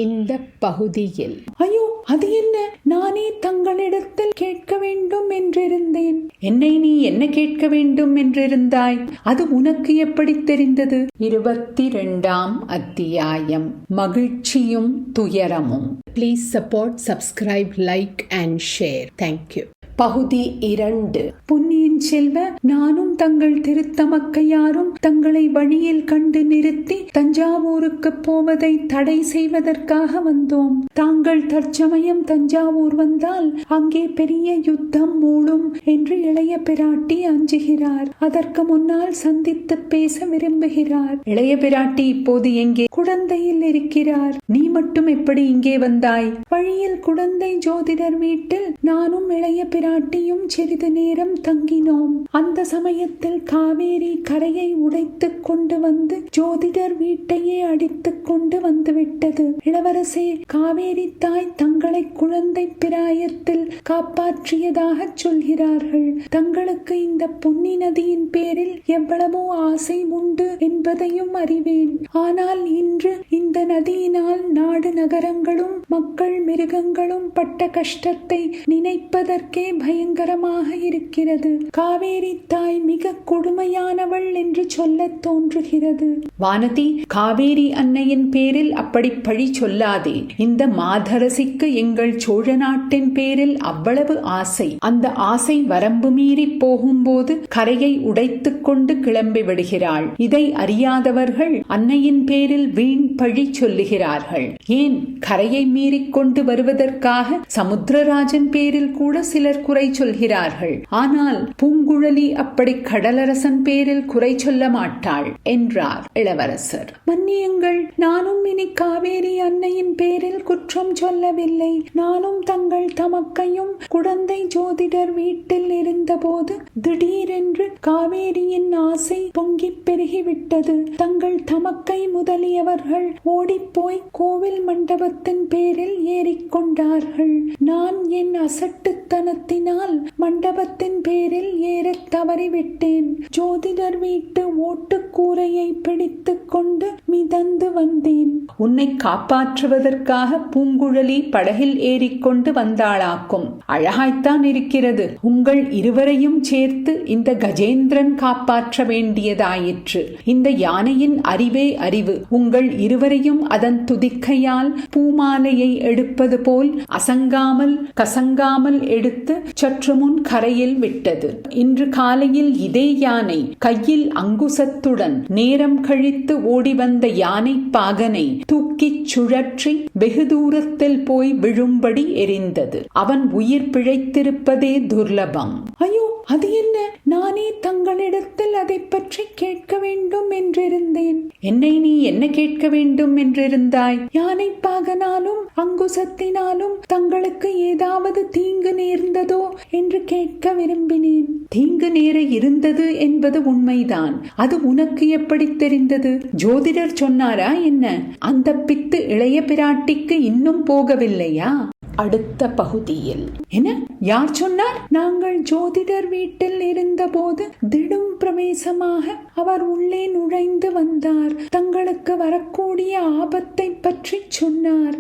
இந்த பகுதியில். ஐயோ, அது என்ன? நானே தங்களிடத்தில் கேட்க வேண்டும் என்றிருந்தேன். என்னை நீ என்ன கேட்க வேண்டும் என்றிருந்தாய்? அது உனக்கு எப்படி தெரிந்தது? 22ஆம் அத்தியாயம். மகிழ்ச்சியும் துயரமும். Please support, subscribe, like and share. Thank you. பகுதி 2. பொன்னியின் செல்வ, நானும் தங்கள் திருத்தமக்கையாரும் தங்களை வழியில் கண்டு நிறுத்தி தஞ்சாவூருக்கு போவதை தடை செய்வதற்காக வந்தோம். தாங்கள் தற்சமயம் தஞ்சாவூர் வந்தால் அங்கே பெரிய யுத்தம் மூடும் என்று இளைய பிராட்டி அஞ்சுகிறார். அதற்கு முன்னால் சந்தித்து பேச விரும்புகிறார். இளைய பிராட்டி இப்போது எங்கே? குடந்தையில் இருக்கிறார். நீ மட்டும் எப்படி இங்கே வந்தாய்? வழியில் குடந்தை ஜோதிடர் வீட்டில் நானும் இளைய பிராட்டியும் சிறிது நேரம் தங்கினோம். அந்த சமயத்தில் காவேரி கரையை உடைத்துக் கொண்டு வந்து ஜோதிடர் வீட்டையே அடித்துக் கொண்டு வந்துவிட்டது. இளவரசே, காவேரி தாய் தங்களை குழந்தை பிராயத்தில் காப்பாற்றியதாக சொல்கிறார்கள். தங்களுக்கு இந்த பொன்னி நதியின் பேரில் எவ்வளவோ ஆசை உண்டு என்பதையும் அறிவேன். ஆனால் இன்று இந்த நதியினால் நாடு நகரங்களும் மக்கள் மிருகங்களும் பட்ட கஷ்டத்தை நினைப்பதற்கே பயங்கரமாக இருக்கிறது. காவேரி தாய் மிக கொடுமையானவள் என்று சொல்ல தோன்றுகிறது. வானதி, காவேரி அன்னையின் பேரில் அப்படி பழி சொல்லாதே. இந்த மாதரசிக்கு எங்கள் சோழ நாட்டின் பேரில் அவ்வளவு ஆசை. அந்த ஆசை வரம்பு மீறி போகும்போது கரையை உடைத்துக் கொண்டு கிளம்பி விடுகிறாள். இதை அறியாதவர்கள் அன்னையின் பேரில் வீண் பழி சொல்லுகிறார்கள். ஏன், கரையை மீறிக்கொண்டு வருவதற்காக சமுத்திரராஜன் பேரில் கூட சிலர் குறை சொல்கிறார்கள். ஆனால் பூங்குழலி அப்படி கடலரசன் பேரில் குறை சொல்ல மாட்டாள் என்றார் இளவரசர். மன்னியுங்கள், நானும் இனி காவேரி அன்னையின் பேரில் குற்றம் சொல்லவில்லை. நானும் தங்கள் தமக்கையும் குடந்தை ஜோதிடர் வீட்டில் இருந்தபோது திடீரென்று காவேரியின் ஆசை பொங்கி பெருகிவிட்டது. தங்கள் தமக்கை முதலியவர்கள் ஓடிப்போய் கோவில் மண்டபத்தின் பேரில் ஏறிக்கொண்டார்கள். நான் என் அசட்டுத்தனத்தினால் மண்டபத்தின் பேரில் ஏறத் தவறிவிட்டேன். ஜோதிடர் வீட்டு ஓட்டுக்கூரையை பிடித்துக் கொண்டு மிதந்து வந்தேன். உன்னை காப்பாற்றுவதற்காக பூங்குழலி படகில் ஏறிக்கொண்டு வந்தாளாக்கும். அழகாய்த்தான் இருக்கிறது. உங்கள் இருவரையும் சேர்த்து இந்த கஜேந்திரன் காப்பாற்ற வேண்டியதாயிற்று. இந்த யானையின் அறிவே அறிவு. உங்கள் இருவரையும் அதன் துதிக்கையால் பூமாலையை எடுப்பது போல் அசங்காமல் கசங்காமல் எடுத்து சற்று முன் கரையில் விட்டது. இன்று காலையில் இதே யானை கையில் அங்குசத்துடன் நேரம் கழித்து ஓடி வந்த யானை பாகனை தூக்கிச் சுழற்றி வெகு தூரத்தில் போய் விழும்படி எரிந்தது. அவன் உயிர் பிழைத்திருப்பதே துர்லபம். ஐயோ, அது என்ன? நானே தங்களிடத்தில் அதை பற்றி கேட்க வேண்டும் என்றிருந்தேன். என்னை நீ என்ன கேட்க வேண்டும் என்றிருந்தாய்? யானை பாகனாலும் அங்குசத்தினாலும் தங்களுக்கு ஏதாவது தீங்கு நேர்ந்ததோ என்று கேட்க விரும்பினேன். தீங்கு நேர இருந்தது என்பது உண்மைதான். அது உனக்கு எப்படி தெரிந்தது? ஜோதிடர் சொன்னாரா என்ன? அந்த பித்து இளைய பிராட்டிக்கு இன்னும் போகவில்லையா? அடுத்த பகுதியில். என்ன? யார் சொன்னார்? நாங்கள் ஜோதிடர் வீட்டில் இருந்தபோது திடும் பிரவேசமாக அவர் உள்ளே நுழைந்து வந்தார். தங்களுக்கு வரக்கூடிய ஆபத்தை பற்றி சொன்னார்.